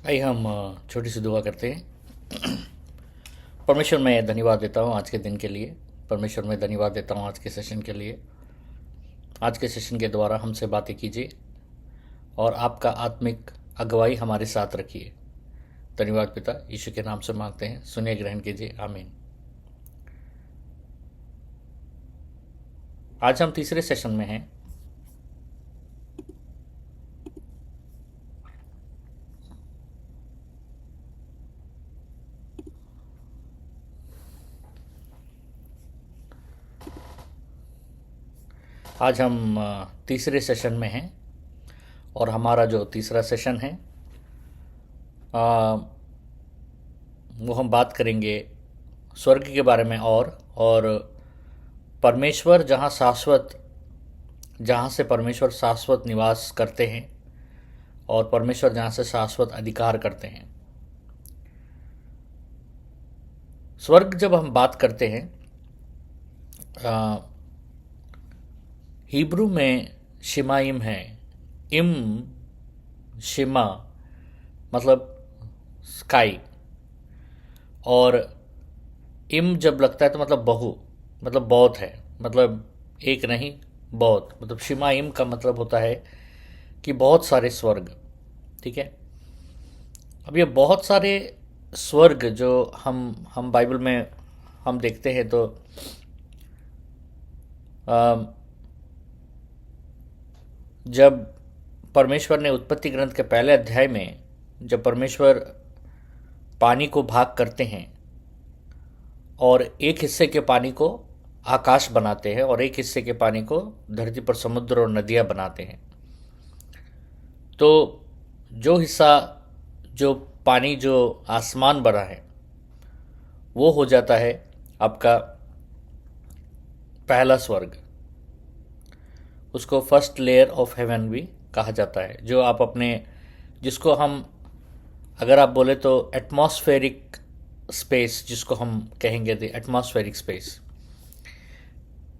आइए हम छोटी सी दुआ करते हैं। परमेश्वर मैं धन्यवाद देता हूँ आज के दिन के लिए। परमेश्वर मैं धन्यवाद देता हूँ आज के सेशन के लिए। आज के सेशन के द्वारा हमसे बातें कीजिए और आपका आत्मिक अगुवाई हमारे साथ रखिए। धन्यवाद पिता, यीशु के नाम से मांगते हैं, सुनिए, ग्रहण कीजिए, आमीन। आज हम तीसरे सेशन में हैं। आज हम तीसरे सेशन में हैं और हमारा जो तीसरा सेशन है वो हम बात करेंगे स्वर्ग के बारे में और परमेश्वर जहाँ से परमेश्वर शाश्वत निवास करते हैं और परमेश्वर जहाँ से शाश्वत अधिकार करते हैं। स्वर्ग जब हम बात करते हैं, हिब्रू में शिमाइम है। इम, शिमा मतलब स्काई, और इम जब लगता है तो मतलब बहु, मतलब बहुत है, मतलब एक नहीं बहुत, मतलब शिमा इम का मतलब होता है कि बहुत सारे स्वर्ग। ठीक है। अब ये बहुत सारे स्वर्ग जो हम बाइबल में हम देखते हैं तो जब परमेश्वर ने उत्पत्ति ग्रंथ के पहले अध्याय में जब परमेश्वर पानी को भाग करते हैं और एक हिस्से के पानी को आकाश बनाते हैं और एक हिस्से के पानी को धरती पर समुद्र और नदियां बनाते हैं, तो जो हिस्सा जो पानी जो आसमान बना है वो हो जाता है आपका पहला स्वर्ग। उसको फर्स्ट लेयर ऑफ हेवन भी कहा जाता है, जो आप अपने जिसको हम अगर आप बोले तो एटमॉस्फेरिक स्पेस, जिसको हम कहेंगे द एटमॉस्फेरिक स्पेस,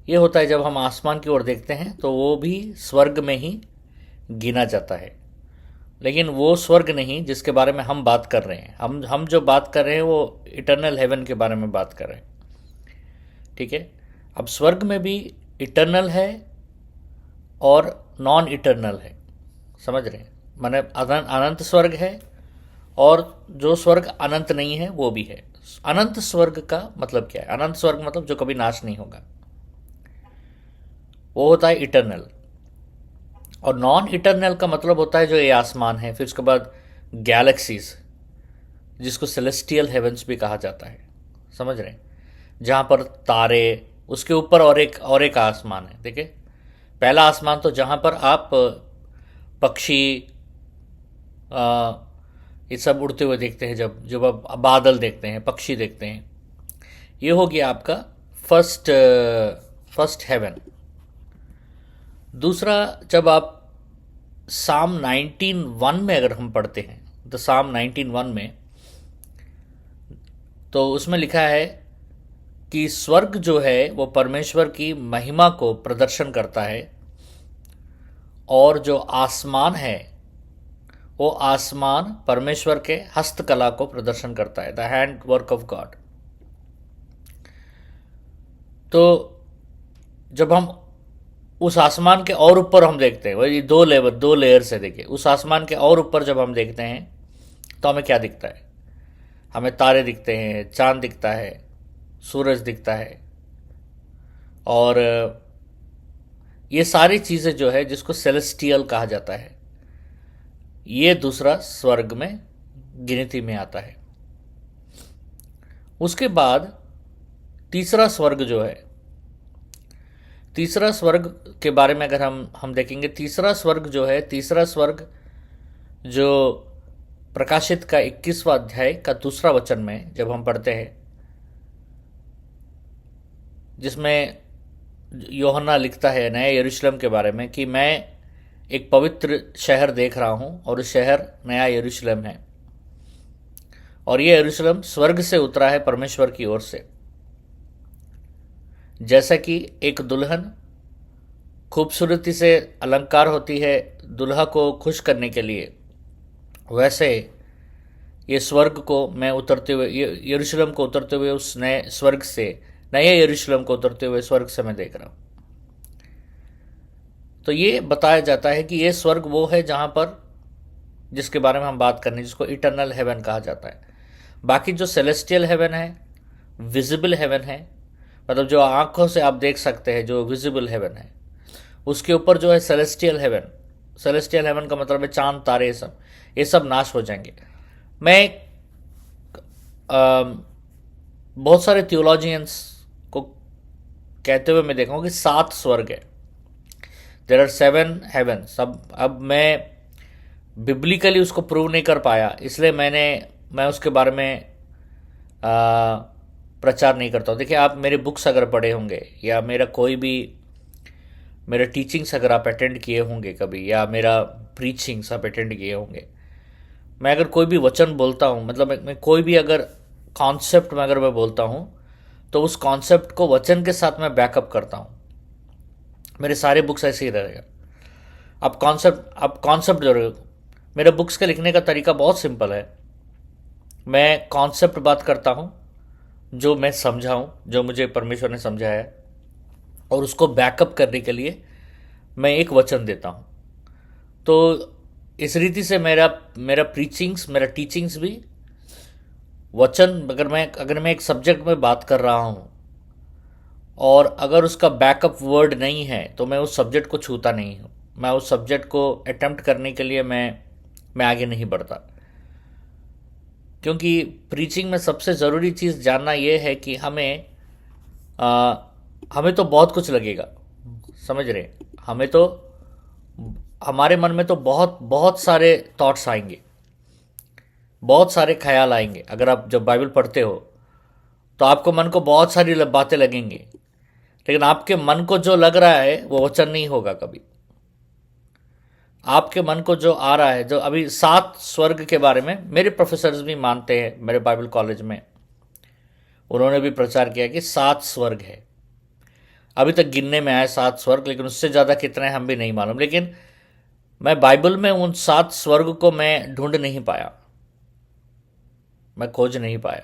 ये होता है जब हम आसमान की ओर देखते हैं तो वो भी स्वर्ग में ही गिना जाता है। लेकिन वो स्वर्ग नहीं जिसके बारे में हम बात कर रहे हैं। हम जो बात कर रहे हैं वो इटर्नल हेवन के बारे में बात कर रहे हैं। ठीक है। अब स्वर्ग में भी इटर्नल है और नॉन इटर्नल है, समझ रहे हैं? माने अनंत स्वर्ग है और जो स्वर्ग अनंत नहीं है वो भी है। अनंत स्वर्ग का मतलब क्या है? अनंत स्वर्ग मतलब जो कभी नाश नहीं होगा, वो होता है इटर्नल। और नॉन इटर्नल का मतलब होता है जो ये आसमान है, फिर उसके बाद गैलेक्सीज, जिसको सेलेस्टियल हेवंस भी कहा जाता है, समझ रहे हैं? जहाँ पर तारे, उसके ऊपर और एक आसमान है। देखिए, पहला आसमान तो जहाँ पर आप पक्षी ये सब उड़ते हुए देखते हैं, जब जब आप बादल देखते हैं, पक्षी देखते हैं, ये हो गया आपका फर्स्ट हेवन। दूसरा, जब आप साम 19:1 में अगर हम पढ़ते हैं, तो साम 19:1 में तो उसमें लिखा है कि स्वर्ग जो है वो परमेश्वर की महिमा को प्रदर्शन करता है और जो आसमान है वो आसमान परमेश्वर के हस्तकला को प्रदर्शन करता है, the hand work of God. तो जब हम उस आसमान के और ऊपर हम देखते हैं, वही दो लेयर से देखिए, उस आसमान के और ऊपर जब हम देखते हैं तो हमें क्या दिखता है? हमें तारे दिखते हैं, चांद दिखता है, सूरज दिखता है, और ये सारी चीज़ें जो है जिसको सेलेस्टियल कहा जाता है, ये दूसरा स्वर्ग में गिनती में आता है। उसके बाद तीसरा स्वर्ग जो है, तीसरा स्वर्ग के बारे में अगर हम देखेंगे, तीसरा स्वर्ग जो है, तीसरा स्वर्ग जो प्रकाशित का 21वां अध्याय का दूसरा वचन में जब हम पढ़ते हैं, जिसमें यूहन्ना लिखता है नए यरूशलेम के बारे में कि मैं एक पवित्र शहर देख रहा हूं और उस शहर नया यरूशलेम है, और ये यरूशलेम स्वर्ग से उतरा है परमेश्वर की ओर से। जैसा कि एक दुल्हन खूबसूरती से अलंकार होती है दुल्हा को खुश करने के लिए, वैसे ये स्वर्ग को मैं उतरते हुए, यरूशलेम को उतरते हुए उस नए स्वर्ग से, नए यरूशलेम को उतरते हुए स्वर्ग से मैं देख रहा हूँ। तो ये बताया जाता है कि ये स्वर्ग वो है जहाँ पर, जिसके बारे में हम बात करनी, जिसको इटर्नल हेवन कहा जाता है। बाकी जो सेलेस्टियल हेवन है, विजिबल हेवन है, मतलब जो आंखों से आप देख सकते हैं, जो विजिबल हेवन है, उसके ऊपर जो है सेलेस्टियल हेवन। सेलेस्टियल हेवन का मतलब है चांद तारे, ये सब नाश हो जाएंगे। मैं बहुत सारे थियोलॉजियंस को कहते हुए मैं देखा हूँ कि 7 स्वर्ग है, देर आर 7 हेवन्स। अब मैं बिब्लिकली उसको प्रूव नहीं कर पाया, इसलिए मैं उसके बारे में प्रचार नहीं करता हूँ। देखिए, आप मेरे बुक्स अगर पढ़े होंगे, या मेरा टीचिंग्स अगर आप अटेंड किए होंगे कभी, या मेरा प्रीचिंग्स आप अटेंड किए होंगे, मैं अगर कोई भी वचन बोलता हूँ, मतलब मैं कोई भी अगर कॉन्सेप्ट में अगर मैं बोलता हूँ, तो उस कॉन्सेप्ट को वचन के साथ मैं बैकअप करता हूँ। मेरे सारे बुक्स ऐसे ही रहेगा। आप कॉन्सेप्ट जो रहे, मेरे बुक्स के लिखने का तरीका बहुत सिंपल है। मैं कॉन्सेप्ट बात करता हूँ जो मैं समझा हूँ, जो मुझे परमेश्वर ने समझाया है, और उसको बैकअप करने के लिए मैं एक वचन देता हूँ। तो इस रीति से मेरा मेरा प्रीचिंग्स, मेरा टीचिंग्स भी वचन, अगर मैं एक सब्जेक्ट में बात कर रहा हूँ और अगर उसका बैकअप वर्ड नहीं है, तो मैं उस सब्जेक्ट को छूता नहीं हूँ। मैं उस सब्जेक्ट को अटेम्प्ट करने के लिए मैं आगे नहीं बढ़ता। क्योंकि प्रीचिंग में सबसे ज़रूरी चीज़ जानना यह है कि हमें तो बहुत कुछ लगेगा, समझ रहे, हमें तो, हमारे मन में तो बहुत बहुत सारे थॉट्स आएंगे, बहुत सारे ख्याल आएंगे। अगर आप जब बाइबल पढ़ते हो तो आपको मन को बहुत सारी बातें लगेंगी, लेकिन आपके मन को जो लग रहा है वो वचन नहीं होगा कभी। आपके मन को जो आ रहा है, जो अभी 7 स्वर्ग के बारे में मेरे प्रोफेसर्स भी मानते हैं, मेरे बाइबल कॉलेज में उन्होंने भी प्रचार किया कि 7 स्वर्ग है। अभी तक गिनने में आए 7 स्वर्ग, लेकिन उससे ज़्यादा कितने हम भी नहीं मालूम। लेकिन मैं बाइबल में उन 7 स्वर्ग को मैं ढूंढ नहीं पाया, मैं खोज नहीं पाया।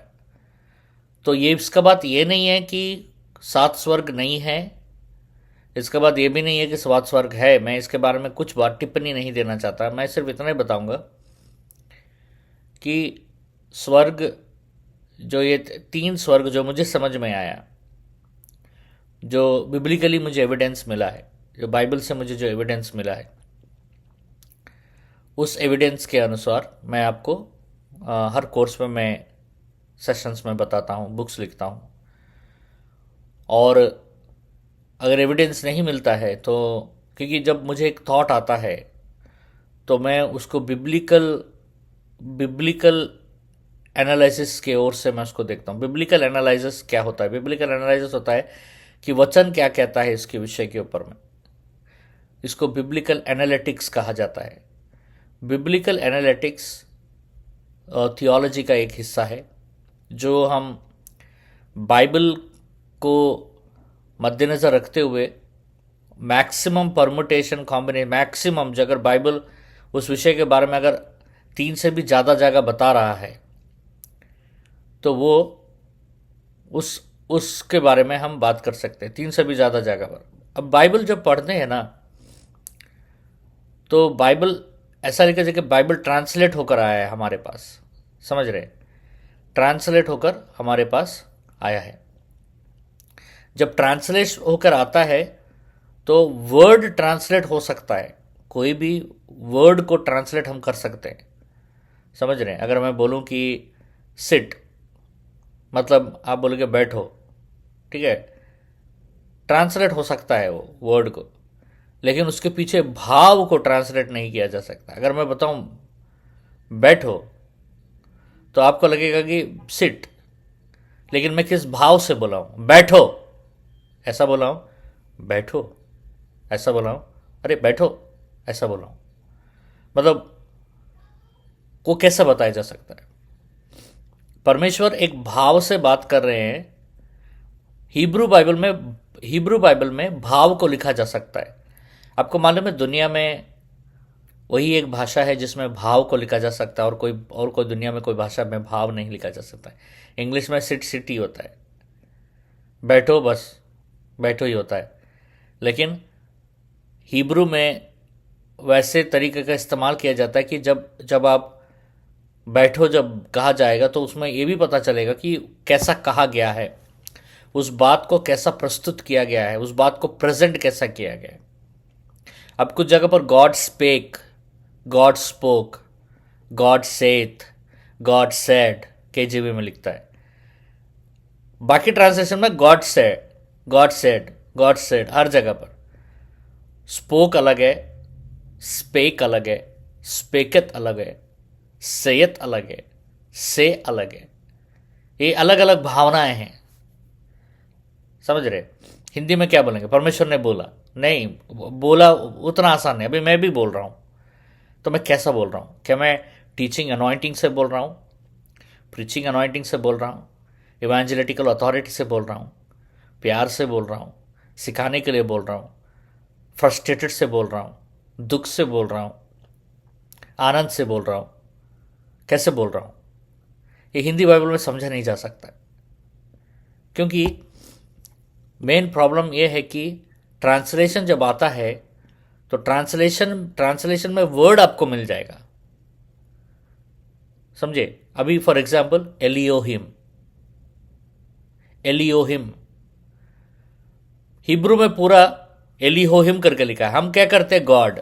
तो ये, इसका बात ये नहीं है कि 7 स्वर्ग नहीं है, इसका बात ये भी नहीं है कि 7 स्वर्ग है। मैं इसके बारे में कुछ बात टिप्पणी नहीं देना चाहता। मैं सिर्फ इतना ही बताऊंगा कि स्वर्ग, जो ये 3 स्वर्ग जो मुझे समझ में आया, जो बिब्लिकली मुझे एविडेंस मिला है, जो बाइबल से मुझे जो एविडेंस मिला है, उस एविडेंस के अनुसार मैं आपको हर कोर्स में मैं सेशंस में बताता हूँ, बुक्स लिखता हूँ। और अगर एविडेंस नहीं मिलता है तो, क्योंकि जब मुझे एक थॉट आता है तो मैं उसको बिब्लिकल एनालिसिस के ओर से मैं उसको देखता हूँ। बिब्लिकल एनालिसिस क्या होता है? बिब्लिकल एनालिसिस होता है कि वचन क्या कहता है इसके विषय के ऊपर में। इसको बिब्लिकल एनालिटिक्स कहा जाता है। बिब्लिकल एनालिटिक्स थियोलॉजी का एक हिस्सा है, जो हम बाइबल को मद्देनज़र रखते हुए मैक्सिमम परमुटेशन कॉम्बिनेशन, मैक्सिमम, अगर बाइबल उस विषय के बारे में अगर 3 से भी ज़्यादा जगह बता रहा है तो वो उसके बारे में हम बात कर सकते हैं, 3 से भी ज़्यादा जगह पर। अब बाइबल जब पढ़ते हैं ना, तो बाइबल ऐसा लिखा जाए कि बाइबल ट्रांसलेट होकर आया है हमारे पास, समझ रहे, ट्रांसलेट होकर हमारे पास आया है। जब ट्रांसलेट होकर आता है तो वर्ड ट्रांसलेट हो सकता है, कोई भी वर्ड को ट्रांसलेट हम कर सकते हैं, समझ रहे हैं। अगर मैं बोलूं कि सिट, मतलब आप बोलोगे बैठो, ठीक है, ट्रांसलेट हो सकता है वो वर्ड को, लेकिन उसके पीछे भाव को ट्रांसलेट नहीं किया जा सकता। अगर मैं बताऊं बैठो तो आपको लगेगा कि सिट, लेकिन मैं किस भाव से बोला हूं, बैठो ऐसा बोला हूं, बैठो ऐसा बोला हूं, अरे बैठो ऐसा बोला हूं, मतलब वो कैसा बताया जा सकता है? परमेश्वर एक भाव से बात कर रहे हैं। हिब्रू बाइबल में भाव को लिखा जा सकता है। आपको मालूम है दुनिया में वही एक भाषा है जिसमें भाव को लिखा जा सकता है, और कोई दुनिया में कोई भाषा में भाव नहीं लिखा जा सकता है। इंग्लिश में सिट सिटी होता है, बैठो बस, बैठो ही होता है। लेकिन हिब्रू में वैसे तरीके का इस्तेमाल किया जाता है कि जब जब आप बैठो जब कहा जाएगा तो उसमें ये भी पता चलेगा कि कैसा कहा गया है, उस बात को कैसा प्रस्तुत किया गया है, उस बात को प्रेजेंट कैसा किया गया है। अब कुछ जगह पर God spake, God spoke, God saith, God said KJV में लिखता है। बाकी ट्रांसलेशन में God said, God said, God said हर जगह पर। स्पोक अलग है, स्पेक अलग है, स्पेकत अलग है, सेयत अलग है, से अलग है। ये अलग अलग भावनाएं हैं, समझ रहे। हिंदी में क्या बोलेंगे, परमेश्वर ने बोला, नहीं बोला उतना आसान नहीं। अभी मैं भी बोल रहा हूं, तो मैं कैसा बोल रहा हूं? क्या मैं टीचिंग अनॉइंटिंग से बोल रहा हूं, प्रीचिंग अनॉइंटिंग से बोल रहा हूं, इवेंजेलिटिकल अथॉरिटी से बोल रहा हूं, प्यार से बोल रहा हूं, सिखाने के लिए बोल रहा हूं, फ्रस्ट्रेटेड से बोल रहा हूं, दुख से बोल रहा हूं, आनंद से बोल रहा हूं, कैसे बोल रहा हूं? ये हिंदी बाइबल में समझा नहीं जा सकता, क्योंकि मेन प्रॉब्लम यह है कि ट्रांसलेशन जब आता है तो ट्रांसलेशन में वर्ड आपको मिल जाएगा, समझे। अभी फॉर एग्जाम्पल एलियोहिम, एलियोहिम हिब्रू में पूरा एलिहोहिम करके लिखा है। हम क्या करते हैं, गॉड,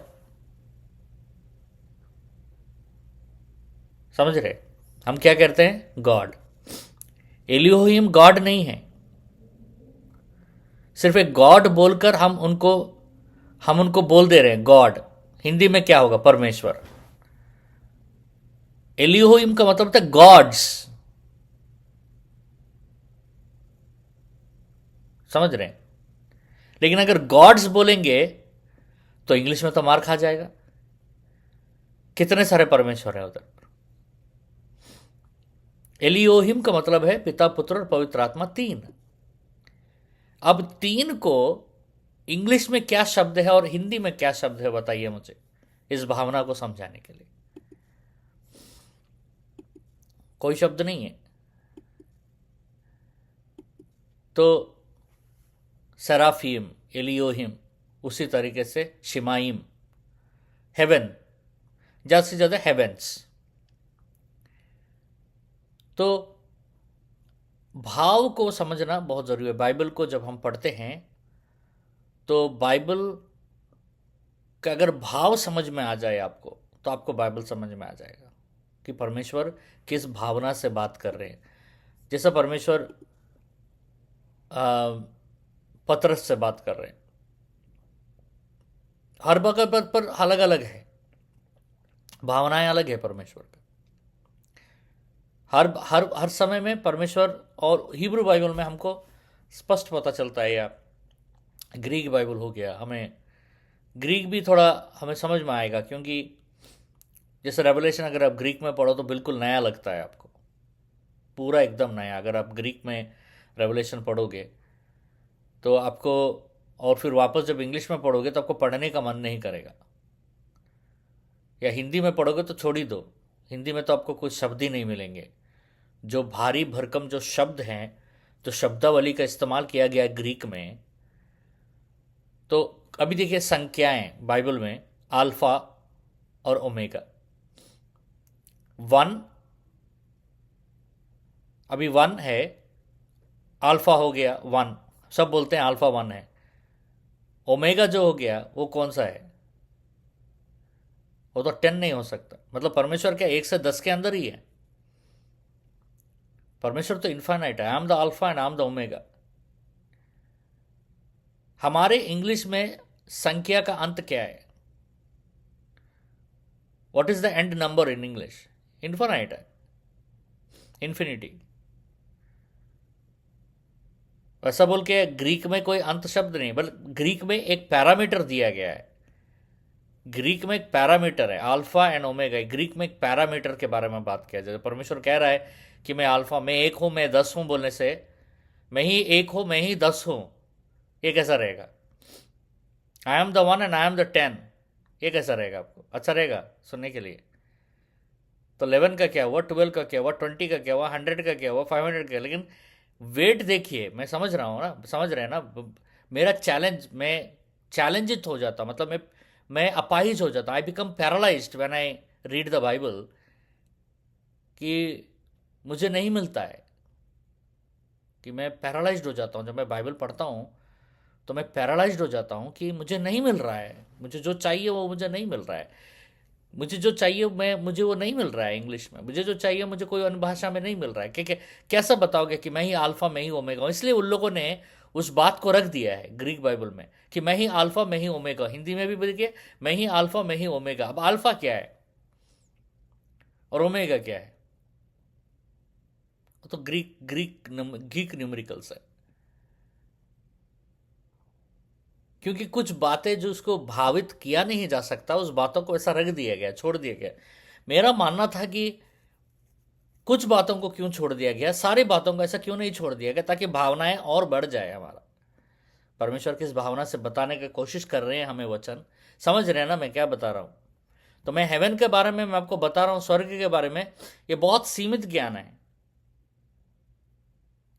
समझ रहे, हम क्या कहते हैं, गॉड। एलियोहिम गॉड नहीं है। सिर्फ एक गॉड बोलकर हम उनको बोल दे रहे हैं गॉड। हिंदी में क्या होगा, परमेश्वर। एलियोहिम का मतलब था गॉड्स, समझ रहे हैं। लेकिन अगर गॉड्स बोलेंगे तो इंग्लिश में तो मार खा जाएगा। कितने सारे परमेश्वर हैं उधर। एलियोहिम का मतलब है पिता, पुत्र और पवित्र आत्मा, तीन। अब तीन को इंग्लिश में क्या शब्द है और हिंदी में क्या शब्द है, बताइए मुझे, इस भावना को समझाने के लिए। कोई शब्द नहीं है। तो सेराफीम, एलियोहिम, उसी तरीके से शिमाइम, हेवन, ज्यादा से ज्यादा हेवेंस। तो भाव को समझना बहुत जरूरी है। बाइबल को जब हम पढ़ते हैं तो बाइबल का अगर भाव समझ में आ जाए आपको, तो आपको बाइबल समझ में आ जाएगा कि परमेश्वर किस भावना से बात कर रहे हैं। जैसा परमेश्वर पतरस से बात कर रहे हैं, हर वक्त पर अलग अलग है, भावनाएं अलग है परमेश्वर का। हर हर हर समय में परमेश्वर, और हिब्रू बाइबल में हमको स्पष्ट पता चलता है, या ग्रीक बाइबल हो गया, हमें ग्रीक भी थोड़ा हमें समझ में आएगा, क्योंकि जैसे रेवलेशन अगर आप ग्रीक में पढ़ो तो बिल्कुल नया लगता है आपको, पूरा एकदम नया। अगर आप ग्रीक में रेवलेशन पढ़ोगे तो आपको, और फिर वापस जब इंग्लिश में पढ़ोगे तो आपको पढ़ने का मन नहीं करेगा। या हिंदी में पढ़ोगे तो छोड़ ही दो, हिंदी में तो आपको कुछ शब्द ही नहीं मिलेंगे। जो भारी भरकम जो शब्द हैं, जो शब्दावली का इस्तेमाल किया गया है ग्रीक में, तो अभी देखिए संख्याएं बाइबल में, अल्फा और ओमेगा, वन, अभी वन है, अल्फा हो गया वन, सब बोलते हैं अल्फा वन है। ओमेगा जो हो गया वो कौन सा है, वो तो 10 नहीं हो सकता। मतलब परमेश्वर क्या 1 से 10 के अंदर ही है? परमेश्वर तो इन्फाइनाइट है। I am the alpha and I am the omega. हमारे इंग्लिश में संख्या का अंत क्या है? What is the end number in English? Infinite है, इन्फिनिटी। वैसा बोल के ग्रीक में कोई अंत शब्द नहीं, बल्कि ग्रीक में एक पैरामीटर दिया गया है। ग्रीक में एक पैरामीटर है, अल्फा एंड ओमेगा। ग्रीक में एक पैरामीटर के बारे में बात किया जाए। परमेश्वर कह रहा है कि मैं अल्फा, मैं एक हूं, मैं 10 हूं, बोलने से मैं ही एक हूं, मैं ही 10 हूं, ये कैसा रहेगा? I am the one and I am the 10, ये कैसा रहेगा? आपको अच्छा रहेगा सुनने के लिए? तो 11 का क्या हुआ, 12 का क्या हुआ, 20 का क्या हुआ, 100 का क्या हुआ, 500 का, लेकिन वेट देखिए। मैं समझ रहा हूँ ना, समझ रहे हैं ना? मेरा चैलेंज, मैं चैलेंजित हो जाता, मतलब मैं अपाहिज हो जाता, I become paralysed when I read the Bible, कि मुझे नहीं मिलता है, कि मैं पैरालाइज्ड हो जाता हूँ। जब मैं बाइबल पढ़ता हूँ तो मैं पैरालाइज्ड हो जाता हूँ कि मुझे नहीं मिल रहा है, मुझे जो चाहिए वो मुझे नहीं मिल रहा है, मुझे जो चाहिए मुझे वो नहीं मिल रहा है इंग्लिश में, मुझे जो चाहिए मुझे कोई अन्य भाषा में नहीं मिल रहा है। कैसा बताओगे कि मैं ही अल्फा मैं ही ओमेगा हूँ? इसलिए उन लोगों ने उस बात को रख दिया है ग्रीक बाइबल में कि मैं ही अल्फा मैं ही ओमेगा। हिंदी में भी देखिए, मैं ही अल्फा मैं ही ओमेगा। अब अल्फा क्या है और ओमेगा क्या है? वो तो ग्रीक न्यूमेरिकल्स है। क्योंकि कुछ बातें जो उसको भावित किया नहीं जा सकता, उस बातों को ऐसा रख दिया गया, छोड़ दिया गया। मेरा मानना था कि कुछ बातों को क्यों छोड़ दिया गया, सारी बातों को ऐसा क्यों नहीं छोड़ दिया गया, ताकि भावनाएं और बढ़ जाए हमारा। परमेश्वर किस भावना से बताने की कोशिश कर रहे हैं हमें वचन, समझ रहे हैं ना मैं क्या बता रहा हूं? तो मैं हेवन के बारे में मैं आपको बता रहा हूं, स्वर्ग के बारे में। ये बहुत सीमित ज्ञान है,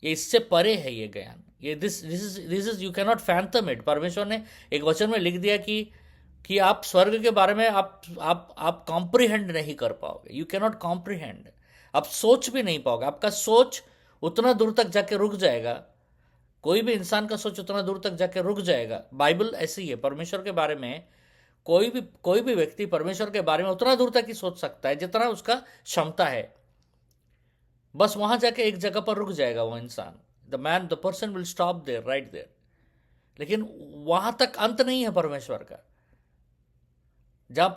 ये इससे परे है ये ज्ञान। ये this is you can not fathom it. परमेश्वर ने एक वचन में लिख दिया कि आप स्वर्ग के बारे में आप कॉम्प्रिहेंड नहीं कर पाओगे, यू कैन नॉट कॉम्प्रिहेंड। आप सोच भी नहीं पाओगे, आपका सोच उतना दूर तक जाके रुक जाएगा। कोई भी इंसान का सोच उतना दूर तक जाके रुक जाएगा। बाइबल ऐसी है, परमेश्वर के बारे में कोई भी व्यक्ति परमेश्वर के बारे में उतना दूर तक ही सोच सकता है जितना उसका क्षमता है। बस वहां जाके एक जगह पर रुक जाएगा वो इंसान। The person will stop there, right there. लेकिन वहां तक अंत नहीं है परमेश्वर का। जहां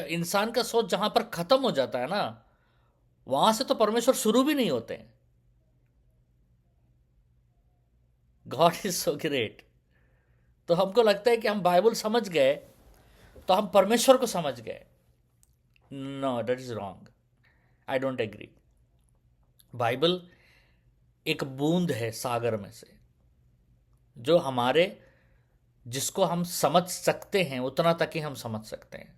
इंसान का सोच जहां पर खत्म हो जाता है ना, वहां से तो परमेश्वर शुरू भी नहीं होते हैं। God is so great. तो हमको लगता है कि हम बाइबल समझ गए तो हम परमेश्वर को समझ गए। No, that is wrong. I don't agree. Bible एक बूंद है सागर में से, जो हमारे जिसको हम समझ सकते हैं उतना तक ही हम समझ सकते हैं।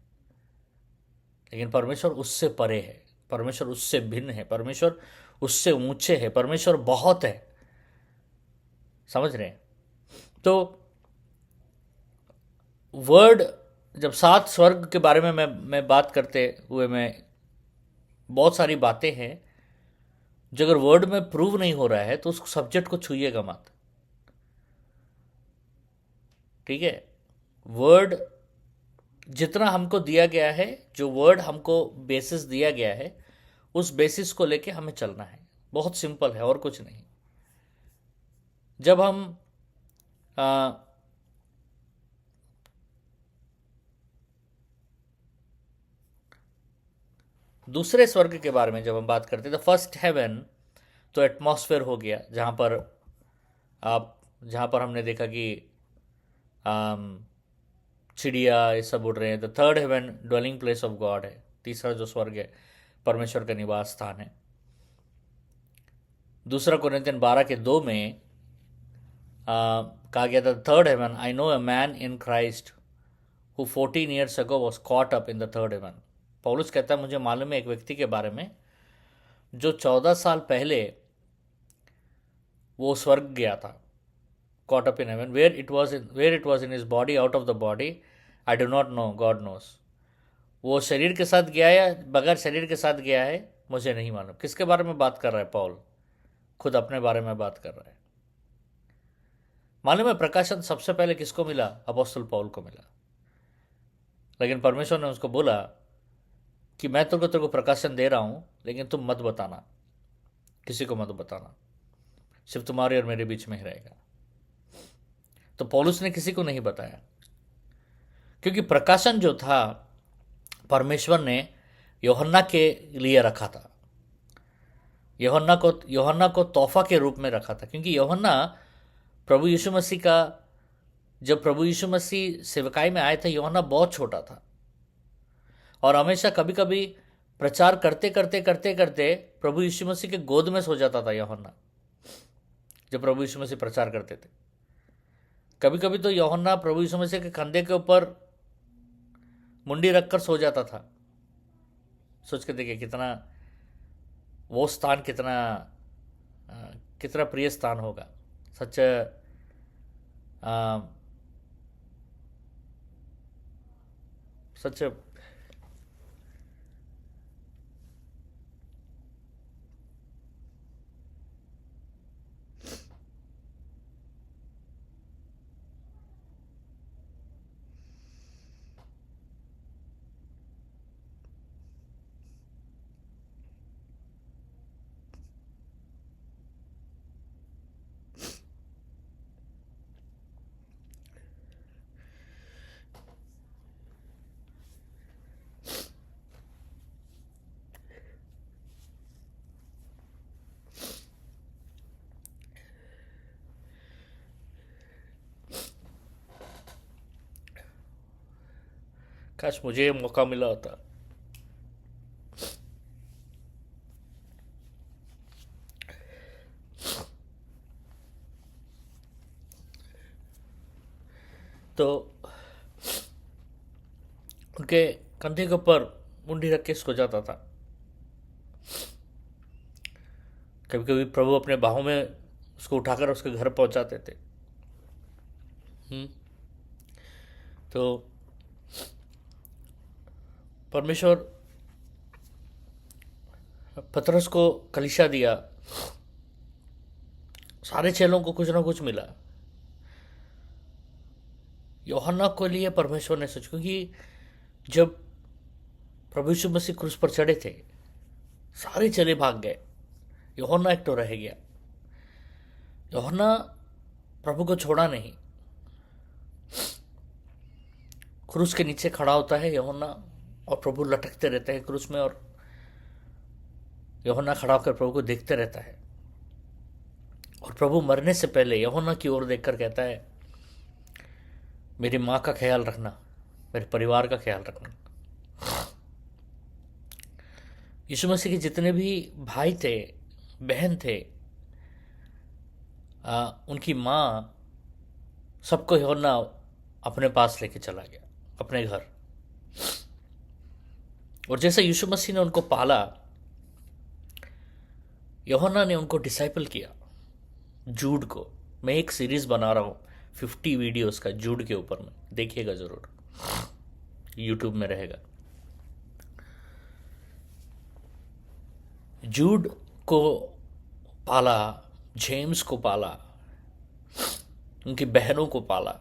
लेकिन परमेश्वर उससे परे है, परमेश्वर उससे भिन्न है, परमेश्वर उससे ऊंचे है, परमेश्वर बहुत है। समझ रहे हैं? तो वर्ड, जब 7 स्वर्ग के बारे में मैं बात करते हुए, मैं बहुत सारी बातें हैं जो अगर वर्ड में प्रूव नहीं हो रहा है तो उस सब्जेक्ट को छूइएगा मत। ठीक है? वर्ड जितना हमको दिया गया है, जो वर्ड हमको बेसिस दिया गया है, उस बेसिस को लेके हमें चलना है। बहुत सिंपल है और कुछ नहीं। जब हम दूसरे स्वर्ग के बारे में जब हम बात करते हैं, तो फर्स्ट हेवन तो एटमॉस्फेयर हो गया, जहाँ पर हमने देखा कि चिड़िया ये सब उड़ रहे हैं। The third heaven dwelling place of God है। तीसरा जो स्वर्ग है परमेश्वर का निवास स्थान है। दूसरा कोरिन्थियन 12:2 में कहा गया था, third heaven, I know a man in Christ who 14 years ago was caught up in the third heaven. पौलुस कहता है, मुझे मालूम है एक व्यक्ति के बारे में जो 14 साल पहले वो स्वर्ग गया था, caught up in heaven, where it was in his body, out of the body, I do not know, God knows। वो शरीर के साथ गया या बगैर शरीर के साथ गया है मुझे नहीं मालूम। किसके बारे में बात कर रहा है पौल? खुद अपने बारे में बात कर रहा है। मालूम है प्रकाशन सबसे पहले किसको मिला? अपोस्तल पौल को मिला। लेकिन परमेश्वर ने उसको बोला कि मैं तेरे को प्रकाशन दे रहा हूं, लेकिन तुम मत बताना, किसी को मत बताना, सिर्फ तुम्हारे और मेरे बीच में ही रहेगा। तो पौलुस ने किसी को नहीं बताया, क्योंकि प्रकाशन जो था परमेश्वर ने यूहन्ना के लिए रखा था। यूहन्ना को तोहफा के रूप में रखा था, क्योंकि यूहन्ना प्रभु यीशु मसीह का, जब प्रभु यीशु मसीह सेवकाई में आए थे, यूहन्ना बहुत छोटा था और हमेशा कभी कभी प्रचार करते करते करते करते प्रभु यीशु मसीह के गोद में सो जाता था यूहन्ना, जब प्रभु यीशु मसीह प्रचार करते थे। कभी कभी तो यूहन्ना प्रभु यीशु मसीह के कंधे के ऊपर मुंडी रखकर सो जाता था। सोच के देखिए कितना वो स्थान कितना अ, कितना प्रिय स्थान होगा। सच सच काश मुझे ये मौका मिला होता। तो उनके कंधे के ऊपर मुंडी रख के सो जाता था। कभी कभी प्रभु अपने बाहों में उसको उठाकर उसके घर पहुंचाते थे। हम्म, तो परमेश्वर पतरस को कलीसिया दिया, सारे चेलों को कुछ ना कुछ मिला। यूहन्ना को लिए परमेश्वर ने सोचा, क्योंकि जब प्रभु यीशु मसीह क्रूस पर चढ़े थे सारे चेले भाग गए, यूहन्ना एक तो रह गया। यूहन्ना प्रभु को छोड़ा नहीं, क्रूस के नीचे खड़ा होता है यूहन्ना और प्रभु लटकते रहते हैं क्रूस में, और यूहन्ना खड़ा होकर प्रभु को देखते रहता है। और प्रभु मरने से पहले यूहन्ना की ओर देखकर कहता है, मेरी माँ का ख्याल रखना, मेरे परिवार का ख्याल रखना। यीशु मसीह के जितने भी भाई थे, बहन थे, उनकी माँ, सबको यूहन्ना अपने पास लेके चला गया, अपने घर। और जैसे यीशु मसीह ने उनको पाला, यूहन्ना ने उनको डिसाइपल किया। जूड को मैं एक सीरीज बना रहा हूं 50 वीडियोस का जूड के ऊपर में, देखिएगा जरूर, यूट्यूब में रहेगा। जूड को पाला, जेम्स को पाला, उनकी बहनों को पाला।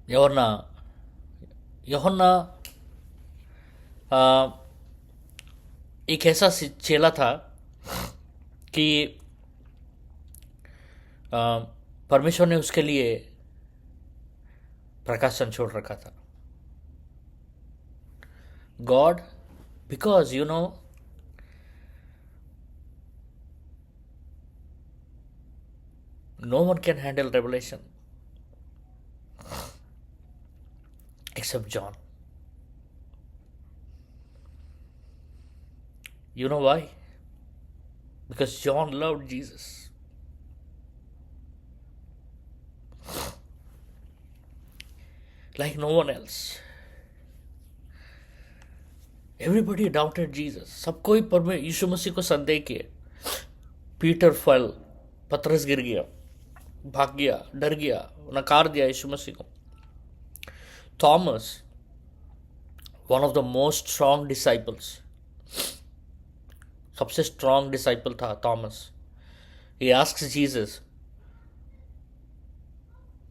यूहन्ना यूहन्ना एक ऐसा चेला था कि परमेश्वर ने उसके लिए प्रकाशन छोड़ रखा था। God, because no one can handle revelation except John. You know why? Because John loved Jesus. Like no one else. Everybody doubted Jesus. सब कोई यीशु मसीह को संदेह किए। पीटर फल, पतरस गिर गया, भाग गया, डर गया, नकार दिया यीशु मसीह को। Thomas, one of the most strong disciples, सबसे स्ट्रॉन्ग डिसाइपल था थॉमस। ही asks Jesus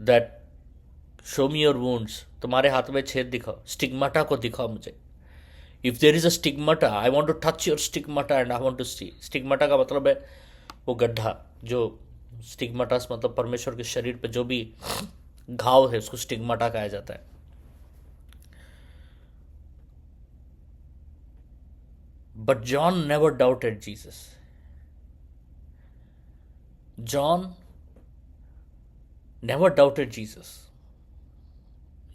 that show me your wounds, तुम्हारे हाथ में छेद दिखाओ, स्टिग्माटा को दिखाओ मुझे। If there is a stigmata, I want to touch your stigmata and I want to see. Stigmata का मतलब है वो गड्ढा, जो स्टिग्माटास मतलब परमेश्वर के शरीर पे जो भी घाव है उसको स्टिग्माटा कहा जाता है। But John never doubted Jesus. John never doubted Jesus.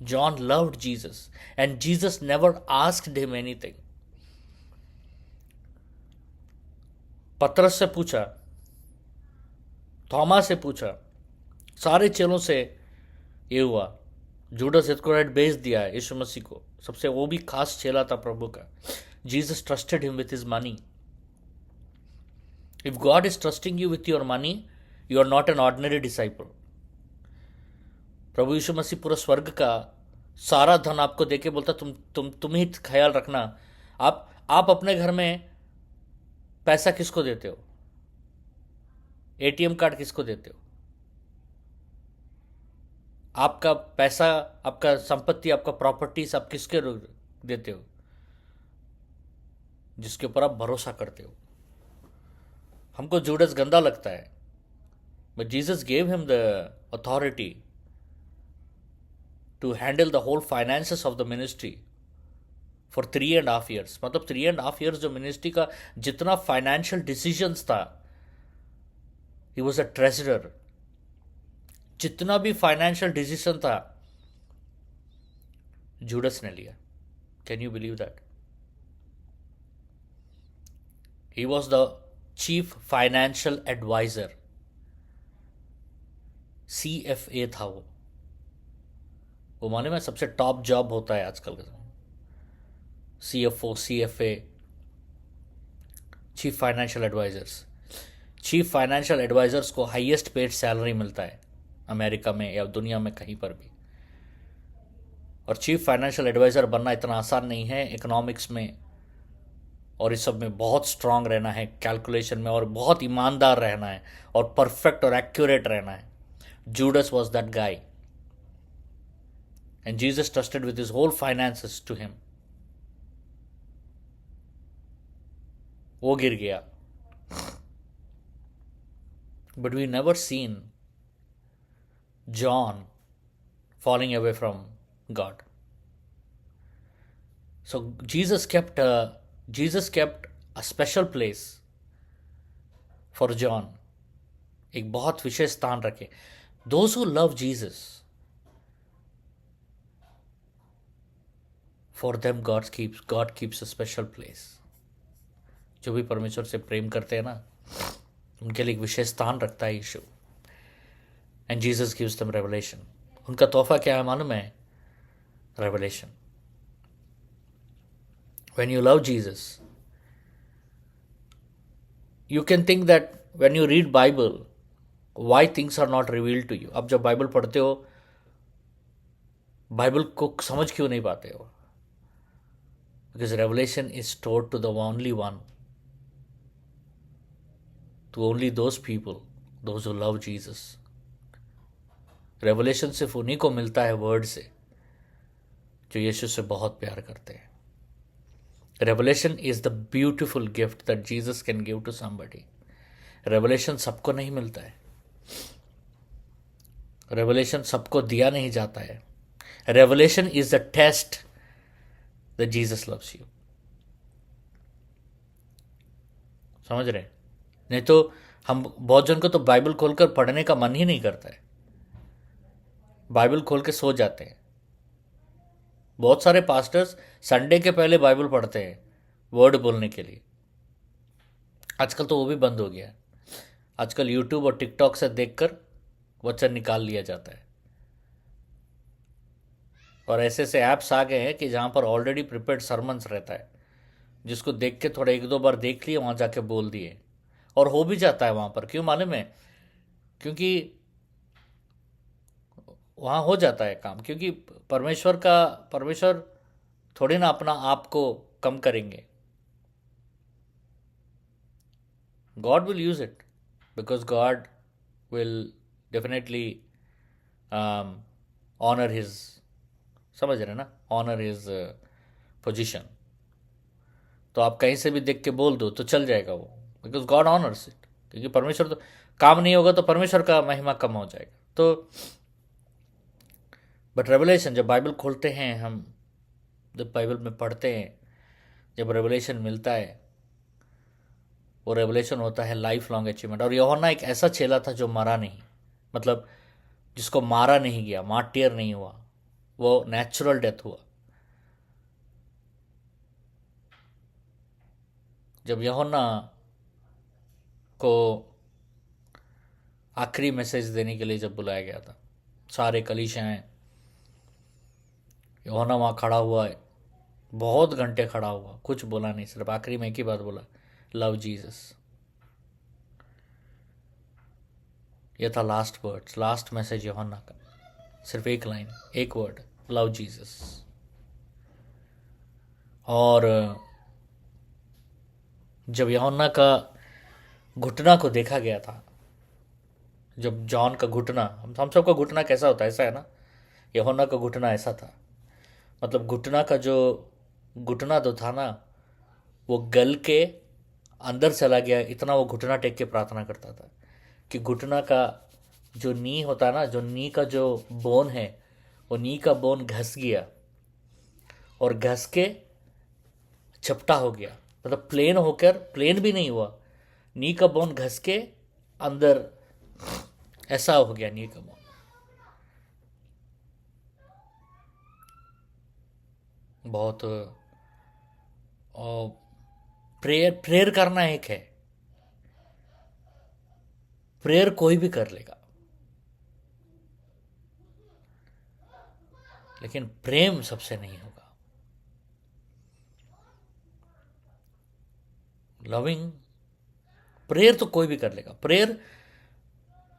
John loved Jesus and Jesus never asked him anything. पतरस से पूछा, थॉमा से पूछा, सारे चेलों से ये हुआ। जूडस इस्करियोट बेच दिया है यीशु मसीह को, सबसे वो भी खास चेला था प्रभु का। Jesus trusted him with his money. If God is trusting you with your money, you are not an ordinary disciple. प्रभु यीशु मसीह पूरा स्वर्ग का सारा धन आपको देके बोलता, तुम ही ख्याल रखना। आप अपने घर में पैसा किसको देते हो? एटीएम कार्ड किसको देते हो? आपका पैसा, आपका संपत्ति, आपका प्रॉपर्टीज आप किसके देते हो? जिसके ऊपर आप भरोसा करते हो। हमको जूडस गंदा लगता है, but Jesus gave him the authority to handle the whole finances of the ministry for 3.5 years। मतलब 3.5 years जो मिनिस्ट्री का जितना फाइनेंशियल डिसीजंस था, ही वॉज अ ट्रेजरर। जितना भी फाइनेंशियल डिसीजन था, जूडस ने लिया। Can you believe that? He was the chief financial adviser, CFA था वो मालूम है सबसे टॉप जॉब होता है आजकल का। CFO, CFA, chief financial advisers. Chief financial advisers को हाईएस्ट पेड सैलरी मिलता है अमेरिका में या दुनिया में कहीं पर भी। और चीफ फाइनेंशियल एडवाइजर बनना इतना आसान नहीं है इकोनॉमिक्स में, और इस सब में बहुत स्ट्रांग रहना है कैलकुलेशन में, और बहुत ईमानदार रहना है, और परफेक्ट और एक्यूरेट रहना है। Judas was that guy, and Jesus trusted with his whole finances to him. वो गिर गया, but we never seen John falling away from God. So Jesus kept a special place for John. एक बहुत विशेष स्थान रखे। Those who love Jesus, for them God keeps a special place. जो भी परमेश्वर से प्रेम करते हैं ना, उनके लिए एक विशेष स्थान रखता है यीशु। And Jesus gives them revelation. उनका तोहफा क्या है मालूम है? Revelation. When you love Jesus, you can think that when you read Bible, why things are not revealed to you. अब जब बाइबल पढ़ते हो, बाइबल को समझ क्यों नहीं पाते हो? Because revelation is stored to the only one, to only those people, those who love Jesus. Revelation सिर्फ उन्हीं को मिलता है वर्ड से जो यीशु से बहुत प्यार करते हैं। Revelation is the beautiful gift that Jesus can give to somebody. Revelation सबको नहीं मिलता है, रेवलेशन सबको दिया नहीं जाता है। Revelation is the test that Jesus loves you. समझ रहे? नहीं तो हम बहुत जन को तो बाइबल खोलकर पढ़ने का मन ही नहीं करता है, बाइबल खोल के सो जाते हैं। बहुत सारे पास्टर्स संडे के पहले बाइबल पढ़ते हैं वर्ड बोलने के लिए। आजकल तो वो भी बंद हो गया है। आजकल यूट्यूब और टिकटॉक से देखकर वचन निकाल लिया जाता है, और ऐसे ऐसे ऐप्स आ गए हैं कि जहाँ पर ऑलरेडी प्रिपेयर्ड सरमन्स रहता है, जिसको देख के थोड़ा 1-2 बार देख लिए, वहाँ जाके बोल दिए, और हो भी जाता है वहाँ पर। क्यों मालूम है? क्योंकि वहाँ हो जाता है काम, क्योंकि परमेश्वर थोड़ी ना अपना आप को कम करेंगे। God will use it because God will definitely honour his, समझ रहे ना, ऑनर हिज पोजीशन। तो आप कहीं से भी देख के बोल दो तो चल जाएगा वो, बिकॉज गॉड ऑनर्स इट। क्योंकि परमेश्वर तो काम नहीं होगा तो परमेश्वर का महिमा कम हो जाएगा। तो बट रेवलेशन जब बाइबल खोलते हैं, हम जब बाइबल में पढ़ते हैं, जब रेवलेशन मिलता है, वो रेवलेशन होता है लाइफ लॉन्ग अचीवमेंट। और यूहन्ना एक ऐसा चेला था जो मरा नहीं, मतलब जिसको मारा नहीं गया, मार्टियर नहीं हुआ, वो नेचुरल डेथ हुआ। जब यूहन्ना को आखिरी मैसेज देने के लिए जब बुलाया गया था, सारे कलीसियाएं, यूहन्ना वहाँ खड़ा हुआ है, बहुत घंटे खड़ा हुआ, कुछ बोला नहीं, सिर्फ आखिरी में एक ही बात बोला, लव जीसस। ये था लास्ट वर्ड्स, लास्ट मैसेज यूहन्ना का, सिर्फ एक लाइन, एक वर्ड, लव जीसस। और जब यूहन्ना का घुटना को देखा गया था, जब जॉन का घुटना, हम सबका घुटना कैसा होता है, ऐसा है ना, यूहन्ना का घुटना ऐसा था, मतलब घुटना का जो घुटना तो था ना, वो गल के अंदर चला गया, इतना वो घुटना टेक के प्रार्थना करता था कि घुटना का जो नी होता है ना, जो नी का जो बोन है, वो नी का बोन घस गया और घस के चपटा हो गया, मतलब प्लेन होकर, प्लेन भी नहीं हुआ, नी का बोन घस के अंदर ऐसा हो गया नी का बोन। बहुत प्रेयर, प्रेयर करना एक है, प्रेयर कोई भी कर लेगा, लेकिन प्रेम सबसे नहीं होगा। लविंग प्रेयर तो कोई भी कर लेगा। प्रेयर,